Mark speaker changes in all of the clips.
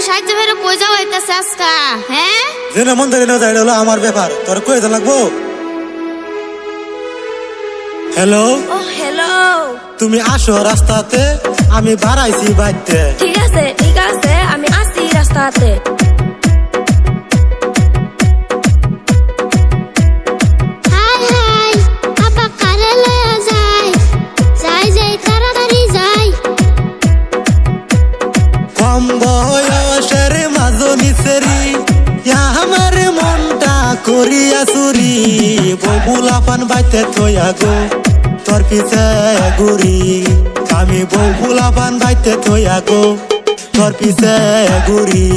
Speaker 1: সাহায্য ভেরে কই যাও হইতাছে আজকা হ্যাঁ
Speaker 2: যেন মন্দিরে না যাই হলো আমার ব্যাপার তোর কই দা লাগবো হ্যালো
Speaker 3: ও হ্যালো
Speaker 2: তুমি আসো রাস্তাতে আমি বাড়াইছি বাইতে
Speaker 3: ঠিক আছে আমি আসি রাস্তাতে
Speaker 1: হাই হাই আপা কারে লয়া যাই যাই যাই তাড়াতাড়ি যাই
Speaker 2: কম বয়সের মাজনি সেরি আমার মনটা করিয়া চুরি ববুলা পান বাইতে থইয়া গো তোর পিছে ঘুরি আমি ববুলা পান বাইতে থইয়া গো তোর পিছে ঘুরি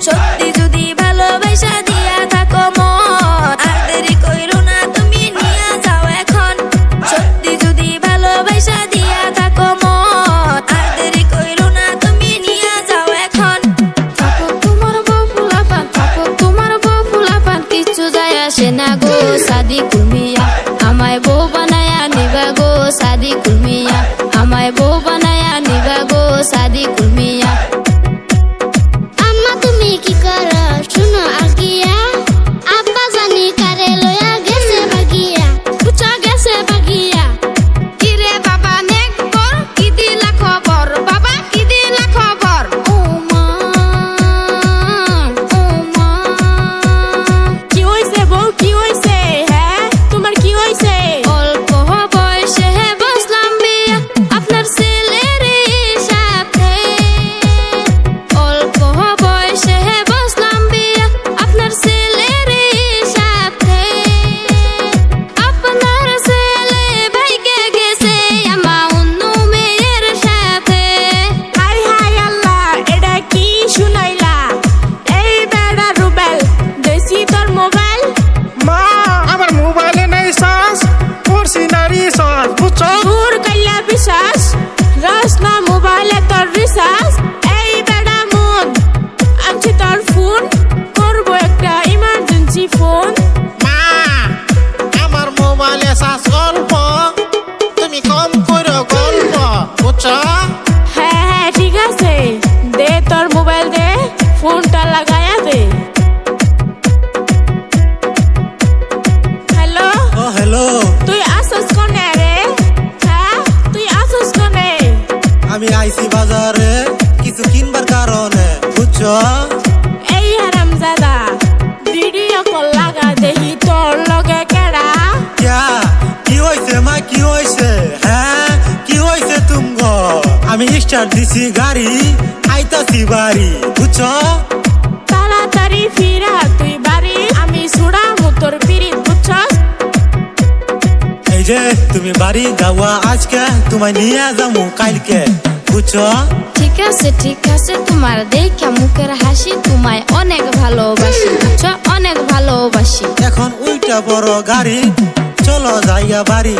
Speaker 3: সত্যি যদি ভালোবাসা দিয়া থাকো মন আর দেরি কইরো না তুমি নিয়া যাও এখন সত্যি যদি ভালোবাসা দিয়া থাকো মন আর দেরি কইরো না তুমি নিয়া যাও এখন
Speaker 1: থাকো তোমার বউ ফুলাপান কিছু যায় আসে না গো সাদি কুমিয়া আমায় বউ বানায়া নিবা গো সাদি কুমিয়া আমায় বউ বানায়া নিবা গো সাদি কুমিয়া আম্মা তুমি কি করো শুনো আগিয়া আব্বা জানি কারে লয়া গেছে বাগিয়া পুচা গেছে বাগিয়া কিরে বাবা নেক বর কি দিলা খবর বাবা কি দিলা খবর ও মা
Speaker 4: কি হইছে বউ কি হইছে হ্যাঁ তোমার কি হইছে
Speaker 1: অল্প বয়সে বসলাম বিয়া আপনার ছেলের সাথে অল্প বয়সে বসলাম বিয়া আপনার ছেলের সাথে আপনার ছেলে ভাইকে গেছে আমা অন্য মেয়ের সাথে
Speaker 4: হাই হাই আল্লাহ এটা কি শুনাইলা এই বেড়া রুবেল দেশি তোর মোবাইল
Speaker 5: মা আমার মোবাইলে নাই চার্জ করছি না রিচার্জ বুঝছো
Speaker 4: দূর কাইলা বিশ্বাস রসনা মোবাইলে তোর রিচার্জ এই বেড়া মন আনছি তোর ফোন করবো একটা ইমার্জেন্সি ফোন
Speaker 5: মা আমার মোবাইলে চার্জ অল্প তুমি কম করো গল্প বুঝছো
Speaker 4: হ্যাঁ ঠিক আছে দে তোর মোবাইল দে ফোনটা লাগায়া দে হ্যালো
Speaker 2: ও হ্যালো
Speaker 4: তুই আসস কোনে রে হ্যাঁ তুই আসস কোনে
Speaker 2: আমি আইছি বাজারে কিছু কিনবার কারণে বুঝছো
Speaker 4: এই হারামজাদা ভিডিও কল লাগা দেহি তোর লগে কেডা
Speaker 2: ক্যা কি হইছে মা কি হইছে হ্যাঁ কি হইছে তুমগো আমি স্টার্ট দিছি গাড়ি আইতাছি বাড়ি বুঝছো
Speaker 4: তাড়াতাড়ি ফিরা তুই বাড়ি আমি সুড়া মুতর পিরিত বুঝছস
Speaker 2: এই যে তুমি বাড়ি যাওয়া আজকে তোমায় নিয়ে যাবো কালকে বুঝছো
Speaker 1: ঠিক আছে তোমার দেখা মুখের হাসি তোমায় অনেক ভালোবাসি বুঝছো অনেক ভালোবাসি
Speaker 2: এখন ওইটা বড় গাড়ি চলো যাইয়া বাড়ি